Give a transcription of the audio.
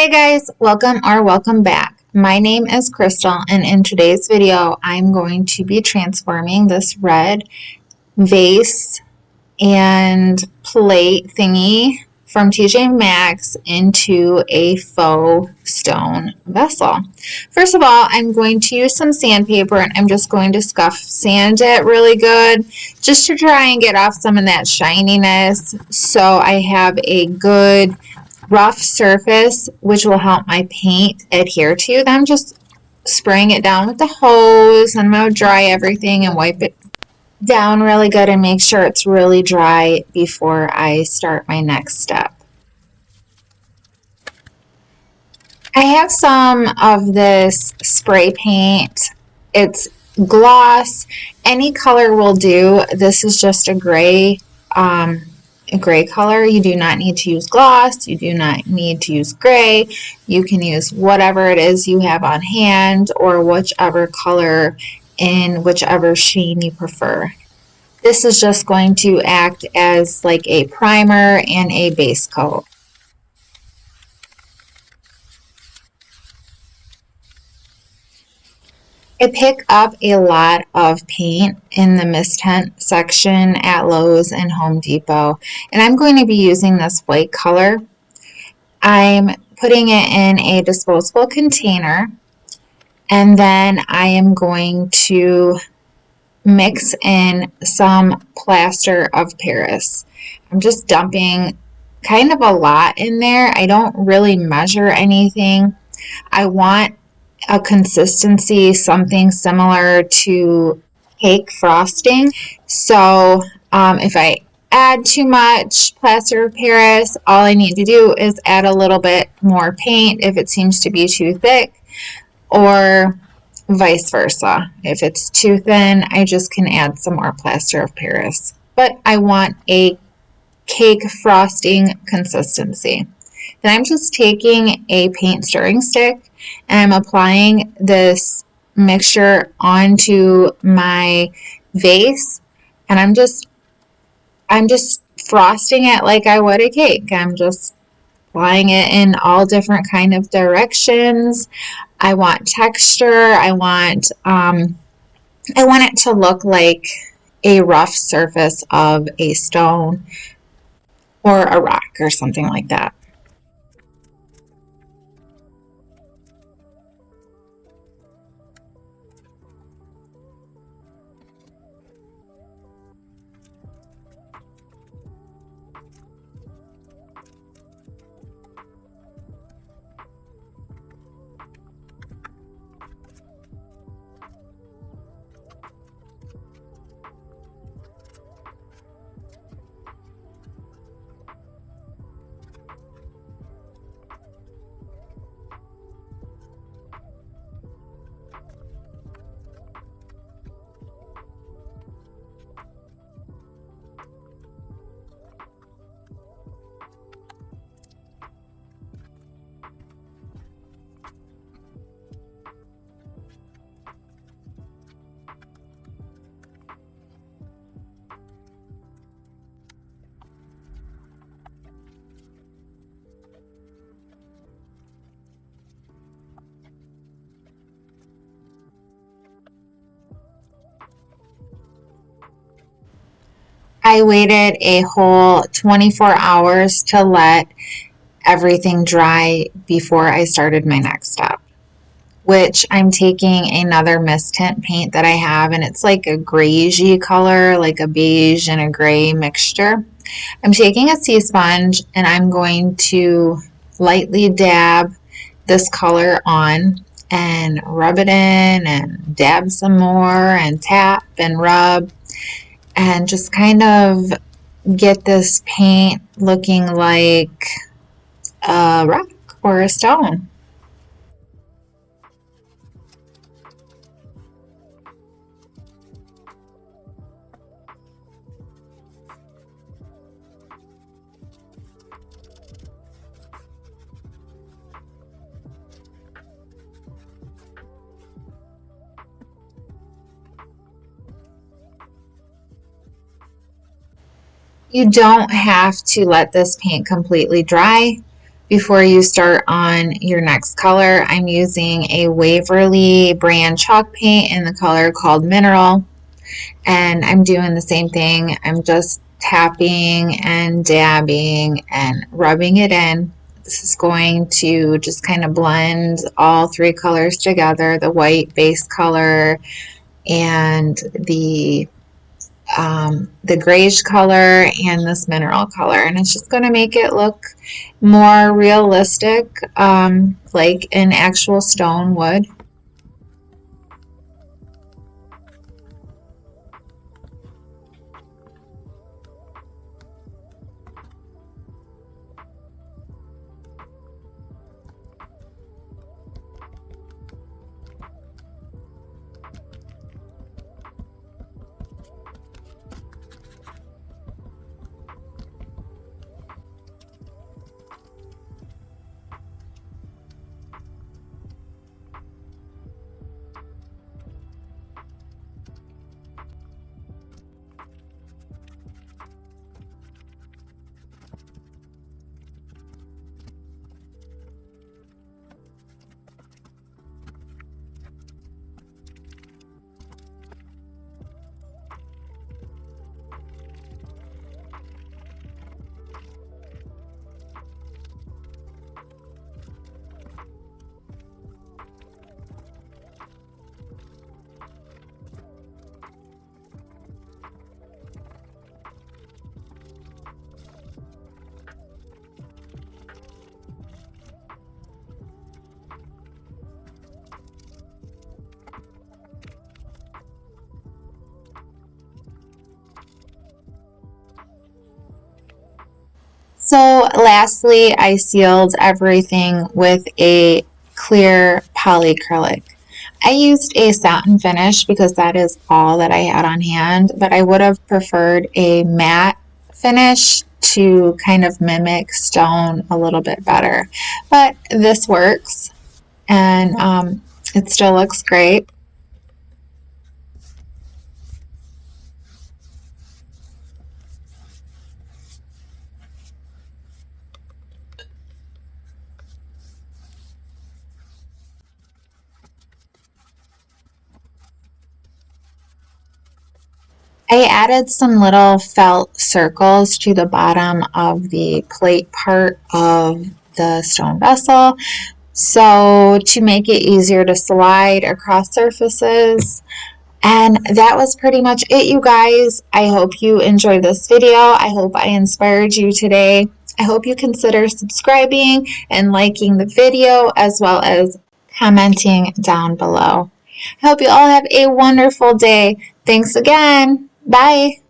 Hey guys, welcome back. My name is Crystal, and in today's video I'm going to be transforming this red vase and plate thingy from TJ Maxx into a faux stone vessel. First of all, I'm going to use some sandpaper and I'm just going to scuff sand it really good just to try and get off some of that shininess so I have a good rough surface, which will help my paint adhere to. Then I'm just spraying it down with the hose, and I'm going to dry everything and wipe it down really good and make sure it's really dry before I start my next step. I have some of this spray paint. It's gloss. Any color will do. This is just a gray color. You do not need to use gloss. You do not need to use gray. You can use whatever it is you have on hand or whichever color in whichever sheen you prefer. This is just going to act as like a primer and a base coat. I pick up a lot of paint in the mist tent section at Lowe's and Home Depot, and I'm going to be using this white color. I'm putting it in a disposable container, and then I am going to mix in some plaster of Paris. I'm just dumping kind of a lot in there. I don't really measure anything. I want a consistency, something similar to cake frosting. So if I add too much plaster of Paris, all I need to do is add a little bit more paint if it seems to be too thick, or vice versa. If it's too thin, I just can add some more plaster of Paris. But I want a cake frosting consistency. Then I'm just taking a paint stirring stick and I'm applying this mixture onto my vase, and I'm just frosting it like I would a cake. I'm just applying it in all different kind of directions. I want texture. I want it to look like a rough surface of a stone or a rock or something like that. I waited a whole 24 hours to let everything dry before I started my next step, which I'm taking another mist tint paint that I have, and it's like a greyish color, like a beige and a gray mixture. I'm taking a sea sponge and I'm going to lightly dab this color on and rub it in and dab some more and tap and rub and just kind of get this paint looking like a rock or a stone. You don't have to let this paint completely dry before you start on your next color. I'm using a Waverly brand chalk paint in the color called Mineral, and I'm doing the same thing. I'm just tapping and dabbing and rubbing it in. This is going to just kind of blend all three colors together, the white base color and the grayish color and this mineral color, and it's just going to make it look more realistic, like an actual stone would. So lastly, I sealed everything with a clear polyacrylic. I used a satin finish because that is all that I had on hand, but I would have preferred a matte finish to kind of mimic stone a little bit better. But this works, and it still looks great. I added some little felt circles to the bottom of the plate part of the stone vessel, so to make it easier to slide across surfaces. And that was pretty much it, you guys. I hope you enjoyed this video. I hope I inspired you today. I hope you consider subscribing and liking the video, as well as commenting down below. I hope you all have a wonderful day. Thanks again. Bye.